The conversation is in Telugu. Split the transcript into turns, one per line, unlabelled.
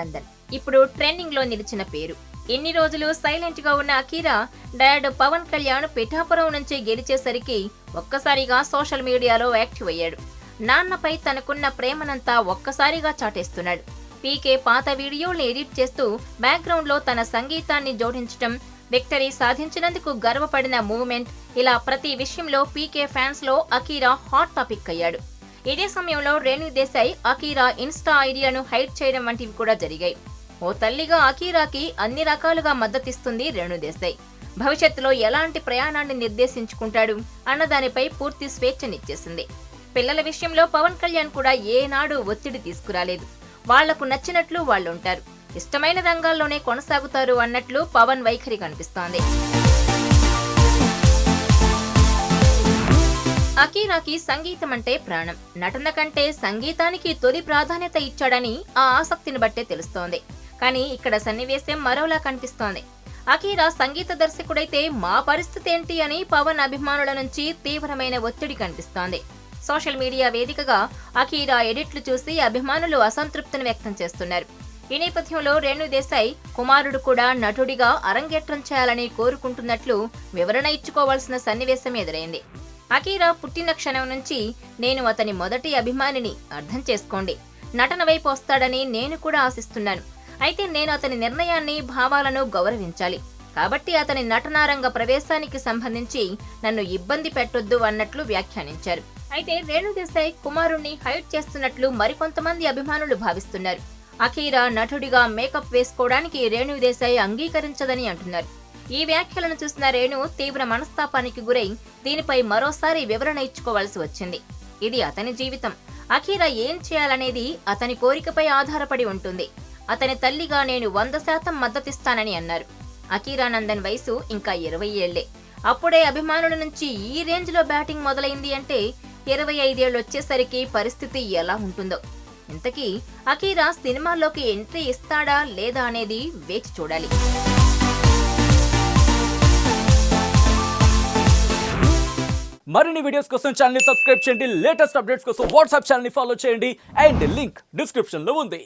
నందన్ ఇప్పుడు ట్రెండింగ్ లో నిలిచిన పేరు. ఎన్ని రోజులు సైలెంట్ గా ఉన్న అకీరా డాడ్ పవన్ కళ్యాణ్ పిఠాపురం నుంచి గెలిచేసరికి ఒక్కసారిగా సోషల్ మీడియాలో యాక్టివ్ అయ్యాడు. నాన్నపై తనకున్న ప్రేమనంతా ఒక్కసారిగా చాటేస్తున్నాడు. పీకే పాత వీడియోల్ని ఎడిట్ చేస్తూ బ్యాక్గ్రౌండ్ లో తన సంగీతాన్ని జోడించటం, విక్టరీ సాధించినందుకు గర్వపడిన మూవ్మెంట్, ఇలా ప్రతి విషయంలో పీకే ఫ్యాన్స్ లో అకీరా హాట్ టాపిక్ అయ్యాడు. ఇదే సమయంలో రేణు దేశాయ్ అకీరా ఇన్స్టా ఐడియాను హైడ్ చేయడం వంటివి కూడా జరిగాయి. ఓ తల్లిగా అకీరాకి అన్ని రకాలుగా మద్దతిస్తుంది రేణు దేశాయ్. భవిష్యత్తులో ఎలాంటి ప్రయాణాన్ని నిర్దేశించుకుంటాడు అన్న దానిపై పూర్తి స్వేచ్ఛనిచ్చేసింది. పిల్లల విషయంలో పవన్ కళ్యాణ్ కూడా ఏనాడు ఒత్తిడి తీసుకురాలేదు. వాళ్లకు నచ్చినట్లు వాళ్లుంటారు, ఇష్టమైన రంగాల్లోనే కొనసాగుతారు అన్నట్లు పవన్ వైఖరి కనిపిస్తోంది. అకీరాకి సంగీతం అంటే ప్రాణం. నటన కంటే సంగీతానికి తొలి ప్రాధాన్యత ఇచ్చాడని ఆ ఆసక్తిని బట్టే తెలుస్తోంది. కానీ ఇక్కడ సన్నివేశం మరోలా కనిపిస్తోంది. అకీరా సంగీత దర్శకుడైతే మా పరిస్థితి ఏంటి అని పవన్ అభిమానుల నుంచి తీవ్రమైన ఒత్తిడి కనిపిస్తోంది. సోషల్ మీడియా వేదికగా అకీరా ఎడిట్లు చూసి అభిమానులు అసంతృప్తిని వ్యక్తం చేస్తున్నారు. ఈ నేపథ్యంలో రేణు దేశాయ్ కుమారుడు కూడా నటుడిగా అరంగేట్రం చేయాలని కోరుకుంటున్నట్లు వివరణ ఇచ్చుకోవాల్సిన సన్నివేశం ఎదురైంది. అకీరా పుట్టిన క్షణం నుంచి నేను అతని మొదటి అభిమానిని, అర్థం చేసుకోండి, నటన వైపు వస్తాడని నేను కూడా ఆశిస్తున్నాను. అయితే నేను అతని నిర్ణయాన్ని, భావాలను గౌరవించాలి. కాబట్టి అతని నటనారంగ ప్రవేశానికి సంబంధించి నన్ను ఇబ్బంది పెట్టొద్దు అన్నట్లు వ్యాఖ్యానించారు. అయితే రేణు దేశాయ్ కుమారుణ్ణి హైడ్ చేస్తున్నట్లు మరికొంతమంది అభిమానులు భావిస్తున్నారు. అకీరా నటుడిగా మేకప్ వేసుకోవడానికి రేణు దేశాయ్ అంగీకరించదని అంటున్నారు. ఈ వ్యాఖ్యలను చూసిన రేణు తీవ్ర మనస్తాపానికి గురై దీనిపై మరోసారి వివరణ ఇచ్చుకోవాల్సి వచ్చింది. ఇది అతని జీవితం. అకీరా ఏం చేయాలనేది అతని కోరికపై ఆధారపడి ఉంటుంది. అతని తల్లిగా నేను 100% మద్దతిస్తానని అన్నారు. అకీరా నందన్ వయసు ఇంకా 20 ఏళ్లే. అప్పుడే అభిమానుల నుంచి ఈ రేంజ్ లో బ్యాటింగ్ మొదలైంది అంటే 25 ఏళ్ళు వచ్చేసరికి పరిస్థితి ఎలా ఉంటుందో. ఇంతకీ అకీరా సినిమాల్లోకి ఎంట్రీ ఇస్తాడా లేదా అనేది వేచి చూడాలి.
మరిన్ని వీడియోస్ కోసం ఛానల్ ని సబ్స్క్రైబ్ చేయండి. లేటెస్ట్ అప్డేట్స్ కోసం వాట్సాప్ ఛానల్ ని ఫాలో చేయండి. అండ్ లింక్ డిస్క్రిప్షన్ లో ఉంది.